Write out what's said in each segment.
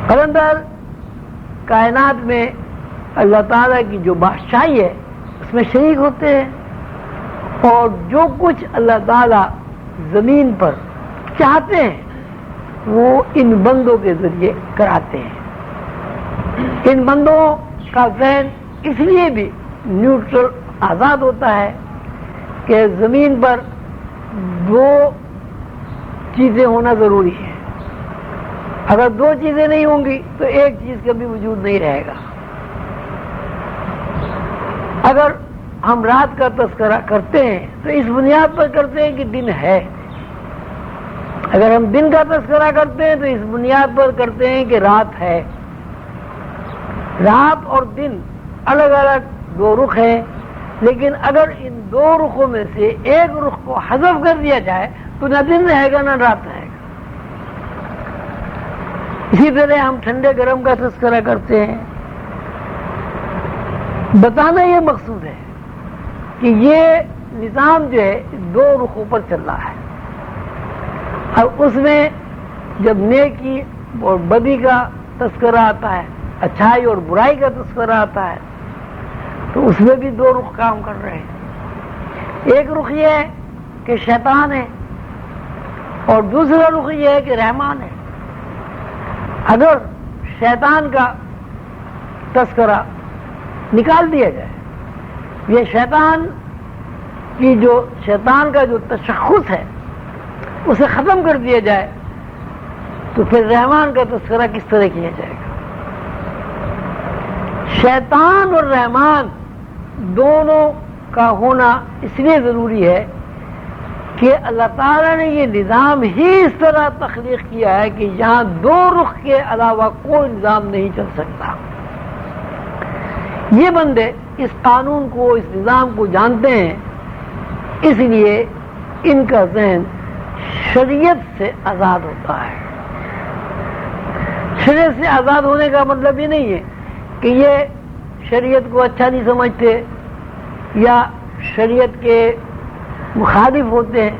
قلندر کائنات میں اللہ تعالیٰ کی جو بادشاہی ہے اس میں شریک ہوتے ہیں، اور جو کچھ اللہ تعالیٰ زمین پر چاہتے ہیں وہ ان بندوں کے ذریعے کراتے ہیں۔ ان بندوں کا ذہن اس لیے بھی نیوٹرل آزاد ہوتا ہے کہ زمین پر دو چیزیں ہونا ضروری ہے۔ اگر دو چیزیں نہیں ہوں گی تو ایک چیز کا بھی وجود نہیں رہے گا۔ اگر ہم رات کا تذکرہ کرتے ہیں تو اس بنیاد پر کرتے ہیں کہ دن ہے، اگر ہم دن کا تذکرہ کرتے ہیں تو اس بنیاد پر کرتے ہیں کہ رات ہے۔ رات اور دن الگ الگ دو رخ ہیں، لیکن اگر ان دو رخوں میں سے ایک رخ کو حذف کر دیا جائے تو نہ دن رہے گا نہ رات رہے گا۔ اسی طرح ہم ٹھنڈے گرم کا تذکرہ کرتے ہیں، بتانا یہ مقصود ہے کہ یہ نظام جو ہے دو رخوں پر چل رہا ہے، اور اس میں جب نیکی اور بدی کا تذکرہ آتا ہے، اچھائی اور برائی کا تذکرہ آتا ہے، تو اس میں بھی دو رخ کام کر رہے ہیں۔ ایک رخ یہ ہے کہ شیطان ہے، اور دوسرا رخ یہ ہے کہ رحمان ہے۔ اگر شیطان کا تذکرہ نکال دیا جائے، یہ شیطان کا جو تشخص ہے اسے ختم کر دیا جائے، تو پھر رحمان کا تذکرہ کس طرح کیا جائے گا؟ شیطان اور رحمان دونوں کا ہونا اس لیے ضروری ہے کہ اللہ تعالیٰ نے یہ نظام ہی اس طرح تخلیق کیا ہے کہ یہاں دو رخ کے علاوہ کوئی نظام نہیں چل سکتا۔ یہ بندے اس قانون کو، اس نظام کو جانتے ہیں، اس لیے ان کا ذہن شریعت سے آزاد ہوتا ہے۔ شریعت سے آزاد ہونے کا مطلب یہ نہیں ہے کہ یہ شریعت کو اچھا نہیں سمجھتے یا شریعت کے مخالف ہوتے ہیں،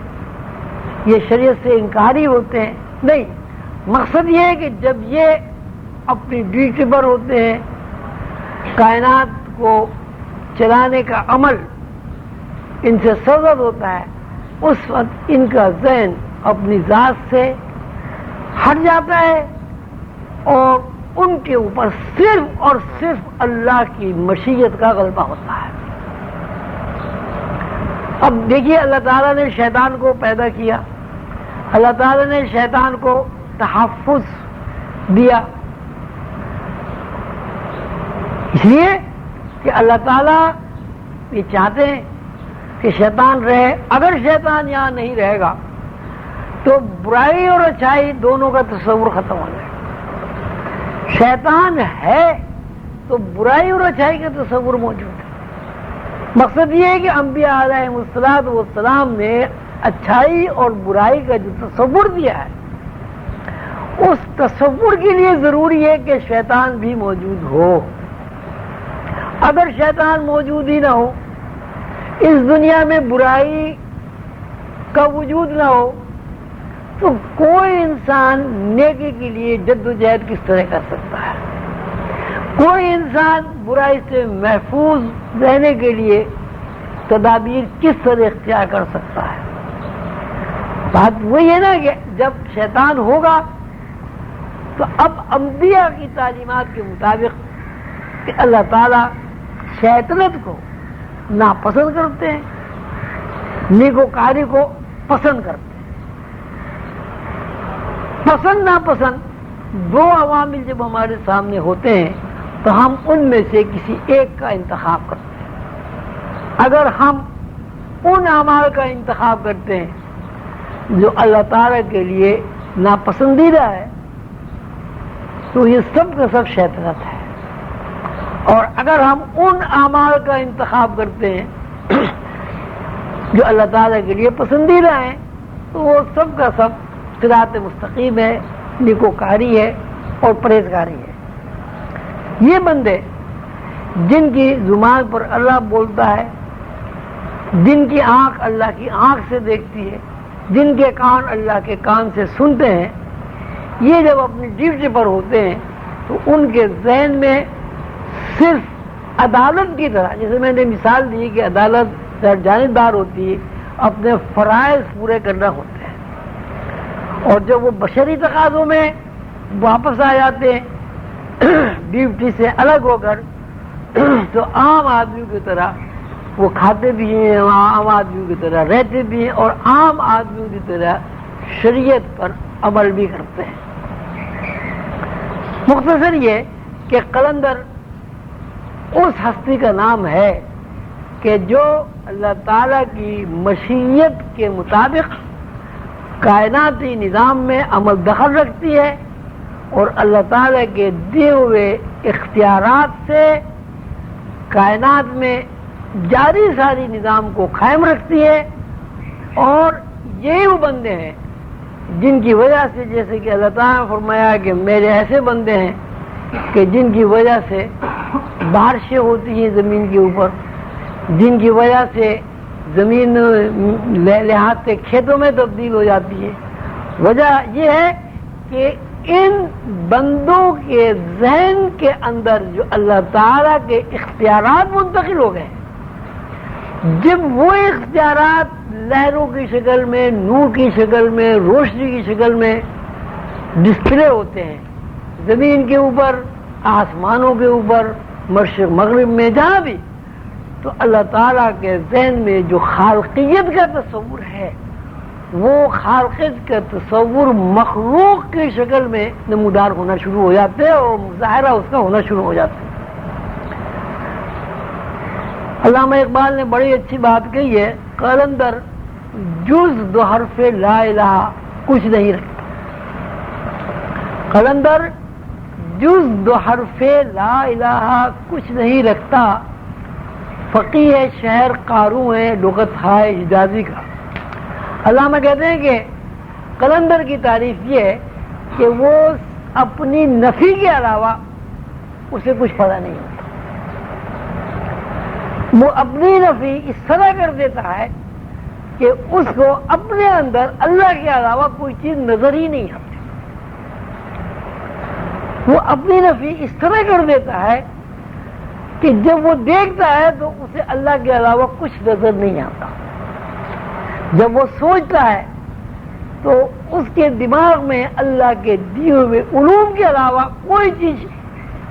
یہ شریعت سے انکاری ہوتے ہیں، نہیں۔ مقصد یہ ہے کہ جب یہ اپنی ڈیوٹی پر ہوتے ہیں، کائنات کو چلانے کا عمل ان سے سرزد ہوتا ہے، اس وقت ان کا ذہن اپنی ذات سے ہٹ جاتا ہے اور ان کے اوپر صرف اور صرف اللہ کی مشیت کا غلبہ ہوتا ہے۔ اب دیکھیے، اللہ تعالیٰ نے شیطان کو پیدا کیا، اللہ تعالیٰ نے شیطان کو تحفظ دیا، اس لیے کہ اللہ تعالیٰ یہ چاہتے ہیں کہ شیطان رہے۔ اگر شیطان یہاں نہیں رہے گا تو برائی اور اچھائی دونوں کا تصور ختم ہو جائے گا۔ شیطان ہے تو برائی اور اچھائی کا تصور موجود ہے۔ مقصد یہ ہے کہ انبیاء علیہ السلام نے اچھائی اور برائی کا جو تصور دیا ہے، اس تصور کے لیے ضروری ہے کہ شیطان بھی موجود ہو۔ اگر شیطان موجود ہی نہ ہو، اس دنیا میں برائی کا وجود نہ ہو، تو کوئی انسان نیکی کے لیے جدوجہد کس طرح کر سکتا ہے؟ کوئی انسان برائی سے محفوظ رہنے کے لیے تدابیر کس طرح اختیار کر سکتا ہے؟ بات وہی ہے نا کہ جب شیطان ہوگا تو اب انبیاء کی تعلیمات کے مطابق کہ اللہ تعالیٰ شیطنت کو ناپسند کرتے ہیں، نیکوکاری کو پسند کرتے ہیں۔ پسند ناپسند دو عوامل جب ہمارے سامنے ہوتے ہیں تو ہم ان میں سے کسی ایک کا انتخاب کرتے ہیں۔ اگر ہم ان اعمال کا انتخاب کرتے ہیں جو اللہ تعالیٰ کے لیے ناپسندیدہ ہے تو یہ سب کا سب شیطنت ہے، اور اگر ہم ان اعمال کا انتخاب کرتے ہیں جو اللہ تعالیٰ کے لیے پسندیدہ ہیں تو وہ سب کا سب صراط مستقیم ہے، نیکوکاری ہے اور پرہیزگاری ہے۔ یہ بندے جن کی زبان پر اللہ بولتا ہے، جن کی آنکھ اللہ کی آنکھ سے دیکھتی ہے، جن کے کان اللہ کے کان سے سنتے ہیں، یہ جب اپنی ڈیوٹی پر ہوتے ہیں تو ان کے ذہن میں صرف عدالت کی طرح، جیسے میں نے مثال دی کہ عدالت جانبدار ہوتی ہے، اپنے فرائض پورے کرنا ہوتے ہیں، اور جب وہ بشری تقاضوں میں واپس آ جاتے ہیں ڈیوٹی سے الگ ہو کر، تو عام آدمیوں کی طرح وہ کھاتے بھی ہیں، عام آدمیوں کی طرح رہتے بھی ہیں، اور عام آدمیوں کی طرح شریعت پر عمل بھی کرتے ہیں۔ مختصر یہ کہ قلندر اس ہستی کا نام ہے کہ جو اللہ تعالیٰ کی مشیت کے مطابق کائناتی نظام میں عمل دخل رکھتی ہے، اور اللہ تعالیٰ کے دیے ہوئے اختیارات سے کائنات میں جاری ساری نظام کو قائم رکھتی ہے۔ اور یہی وہ بندے ہیں جن کی وجہ سے، جیسے کہ اللہ تعالیٰ نے فرمایا کہ میرے ایسے بندے ہیں کہ جن کی وجہ سے بارشیں ہوتی ہیں زمین کے اوپر، جن کی وجہ سے زمین لحاظ سے کھیتوں میں تبدیل ہو جاتی ہے۔ وجہ یہ ہے کہ ان بندوں کے ذہن کے اندر جو اللہ تعالیٰ کے اختیارات منتقل ہو گئے، جب وہ اختیارات لہروں کی شکل میں، نور کی شکل میں، روشنی کی شکل میں ڈسپلے ہوتے ہیں زمین کے اوپر، آسمانوں کے اوپر، مشرق مغرب میں، جہاں بھی، تو اللہ تعالیٰ کے ذہن میں جو خالقیت کا تصور ہے، وہ خالقیت کا تصور مخلوق کی شکل میں نمودار ہونا شروع ہو جاتے ہیں، اور مظاہرہ اس کا ہونا شروع ہو جاتا ہے۔ علامہ اقبال نے بڑی اچھی بات کہی ہے، قلندر جز دو حرف لا الہ کچھ نہیں رکھتا۔ قلندر جز دو حرف لا الہ کچھ نہیں رکھتا، فقیہ شہر قاروں ہے لغت ہائے حجازی کا۔ علامہ کہتے ہیں کہ قلندر کی تعریف یہ ہے کہ وہ اپنی نفی کے علاوہ اسے کچھ پتہ نہیں ہوتا، وہ اپنی نفی اس طرح کر دیتا ہے کہ اس کو اپنے اندر اللہ کے علاوہ کوئی چیز نظر ہی نہیں آتی، وہ اپنی نفی اس طرح کر دیتا ہے کہ جب وہ دیکھتا ہے تو اسے اللہ کے علاوہ کچھ نظر نہیں آتا، جب وہ سوچتا ہے تو اس کے دماغ میں اللہ کے دیے ہوئے علوم کے علاوہ کوئی چیز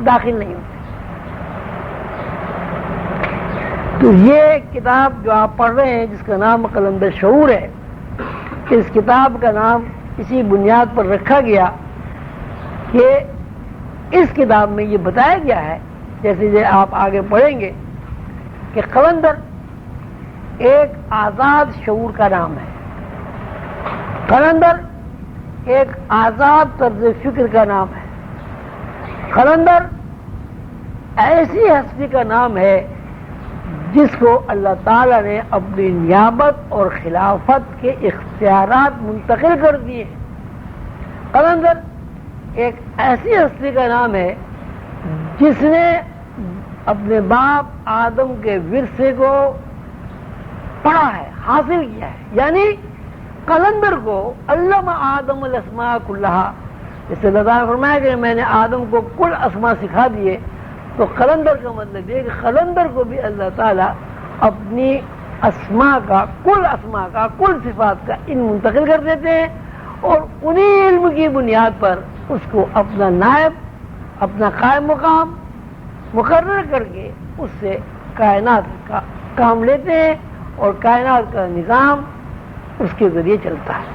داخل نہیں ہوتی۔ تو یہ کتاب جو آپ پڑھ رہے ہیں جس کا نام قلندر شعور ہے، اس کتاب کا نام اسی بنیاد پر رکھا گیا کہ اس کتاب میں یہ بتایا گیا ہے، جیسے آپ آگے پڑھیں گے، کہ قلندر ایک آزاد شعور کا نام ہے، قلندر ایک آزاد طرز فکر کا نام ہے، قلندر ایسی ہستی کا نام ہے جس کو اللہ تعالیٰ نے اپنی نیابت اور خلافت کے اختیارات منتقل کر دیے۔ قلندر ایک ایسی ہستی کا نام ہے جس نے اپنے باپ آدم کے ورثے کو پڑھا ہے، حاصل کیا ہے، یعنی قلندر کو علم آدم الاسماء کلہا، جیسے اللہ تعالیٰ نے فرمایا کہ میں نے آدم کو کل اسماء سکھا دیے، تو قلندر کا مطلب یہ کہ قلندر کو بھی اللہ تعالیٰ اپنی اسماء کا، کل اسماء کا، کل صفات کا علم منتقل کر دیتے ہیں، اور انہی علم کی بنیاد پر اس کو اپنا نائب، اپنا قائم مقام مقرر کر کے اس سے کائنات کا کام لیتے ہیں، اور کائنات کا نظام اس کے ذریعے چلتا ہے۔